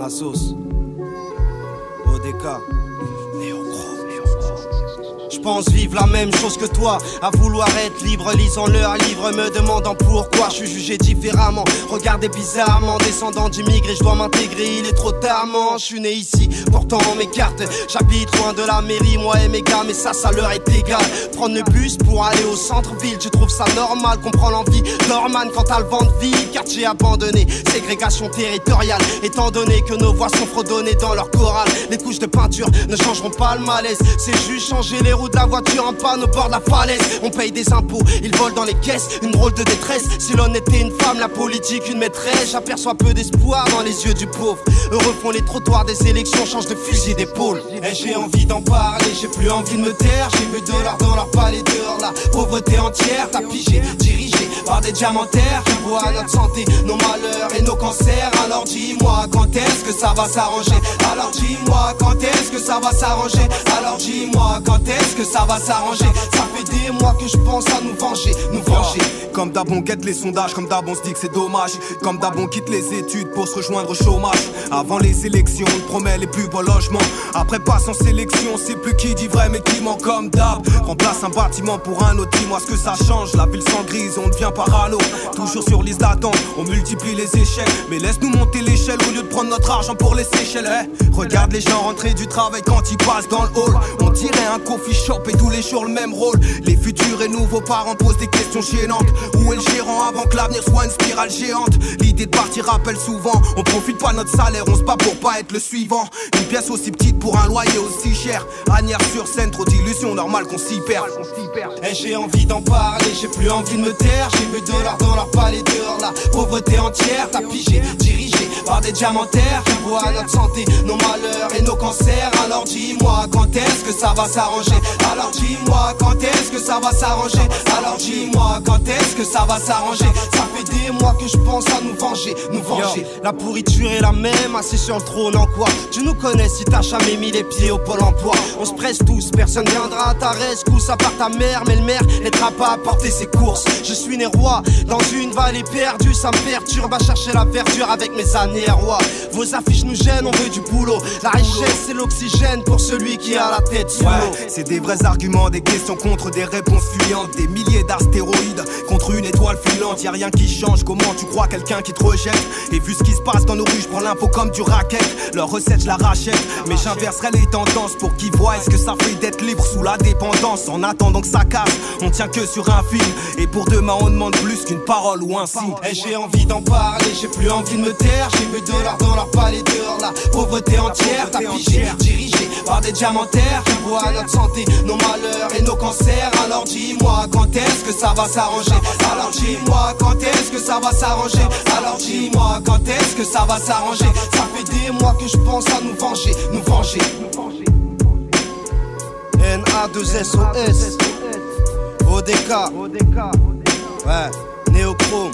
La sauce. ODK. J'pense vivre la même chose que toi, à vouloir être libre, lisant leurs livres, me demandant pourquoi je suis jugé différemment, regardé bizarrement, descendant d'immigrés, je dois m'intégrer, il est trop tard, je suis né ici, pourtant on m'écarte, j'habite loin de la mairie, moi et mes gars, mais ça leur est égal, prendre le bus pour aller au centre-ville, tu trouves ça normal, qu'on prend l'envie, Norman quand t'as le vent de vie, quartier abandonné, ségrégation territoriale, étant donné que nos voix sont fredonnées dans leur chorale, les couches de peinture ne changeront pas le malaise, c'est juste changer les roues de la voiture en panne au bord de la falaise. On paye des impôts, ils volent dans les caisses, une drôle de détresse. Si l'on était une femme, la politique une maîtresse. J'aperçois peu d'espoir dans les yeux du pauvre. Heureux font les trottoirs des élections, changent de fusil d'épaule. Et j'ai envie d'en parler, j'ai plus envie de me taire. J'ai vu de l'or dans leur palais dehors, la pauvreté entière. T'as pigé, dirigé par des diamantaires qui voient notre santé, nos malheurs et nos cancers. Alors dis-moi quand est-ce que ça va s'arranger. Alors dis-moi quand est-ce que ça va s'arranger. Alors dis-moi quand est-ce que ça va s'arranger. Ça fait des mois que je pense à nous venger, nous venger. Comme d'hab on guette les sondages, comme d'hab on se dit que c'est dommage. Comme d'hab on quitte les études pour se rejoindre au chômage. Avant les élections on promet les plus beaux logements. Après passe en sélection, c'est plus qui dit vrai mais qui ment comme d'hab. Remplace un bâtiment pour un autre, dis-moi ce que ça change. La ville sans grise, on devient parano. Toujours sur liste d'attente, on multiplie les échecs. Mais laisse-nous monter l'échelle au lieu de prendre notre argent pour les Seychelles. Regarde les gens rentrer du travail quand ils passent dans le hall. On dirait un coffee shop et tous les jours le même rôle. Les futurs et nouveaux parents posent des questions gênantes. Où est le gérant avant que l'avenir soit une spirale géante? L'idée de partir rappelle souvent. On profite pas de notre salaire, on se bat pour pas être le suivant. Une pièce aussi petite pour un loyer aussi cher. Agnières-sur-Seine, trop d'illusions, normal qu'on s'y perd. Et j'ai envie d'en parler, j'ai plus envie de me taire. J'ai vu de l'or dans leur palais dehors, la pauvreté entière. T'as pigé, dirigé par des diamantaires qui voient notre santé, nos malheurs et nos cancers. Alors dis-moi quand est-ce que ça va s'arranger. Alors dis-moi quand est-ce que ça va s'arranger. Alors dis-moi quand est-ce que ça va s'arranger. Ça fait des mois que je pense à nous venger, nous venger. Yo, la pourriture est la même, assis sur le trône en quoi. Tu nous connais si t'as jamais mis les pieds au pôle emploi. On se presse tous, personne viendra à ta rescousse à part ta mère. Mais le maire n'aidera pas à porter ses courses. Je suis né roi dans une vallée perdue. Ça me perturbe à chercher la verdure avec mes années à roi. Vos affiches nous gênent, on veut du boulot. La richesse c'est l'oxygène pour celui qui a la tête sous l'eau. C'est des vrais arguments, des questions contre des réponses fuyantes. Des milliers d'astéroïdes contre une étoile filante. Y'a rien qui change, comment tu crois quelqu'un qui te rejette? Et vu ce qui se passe dans nos rues, je prends l'impôt comme du racket. Leur recette je la rachète, mais j'inverserai les tendances pour qu'ils voient ce que ça fait d'être libre sous la dépendance. En attendant que ça casse, on tient que sur un fil. Et pour demain on demande plus qu'une parole ou un signe. Et j'ai envie d'en parler, j'ai plus envie de me taire. J'ai vu de l'or dans leur palais dehors, la pauvreté entière. T'as pigé, dirigé par des diamantaires qui voient notre santé, nos malheurs et nos cancers. Alors dis-moi quand est-ce que ça va s'arranger. Alors dis-moi quand est-ce que ça va s'arranger. Alors dis-moi quand est-ce que ça va s'arranger. Ça fait des mois que je pense à nous venger, nous venger. NA2SOS ODK. Ouais, Néochrome.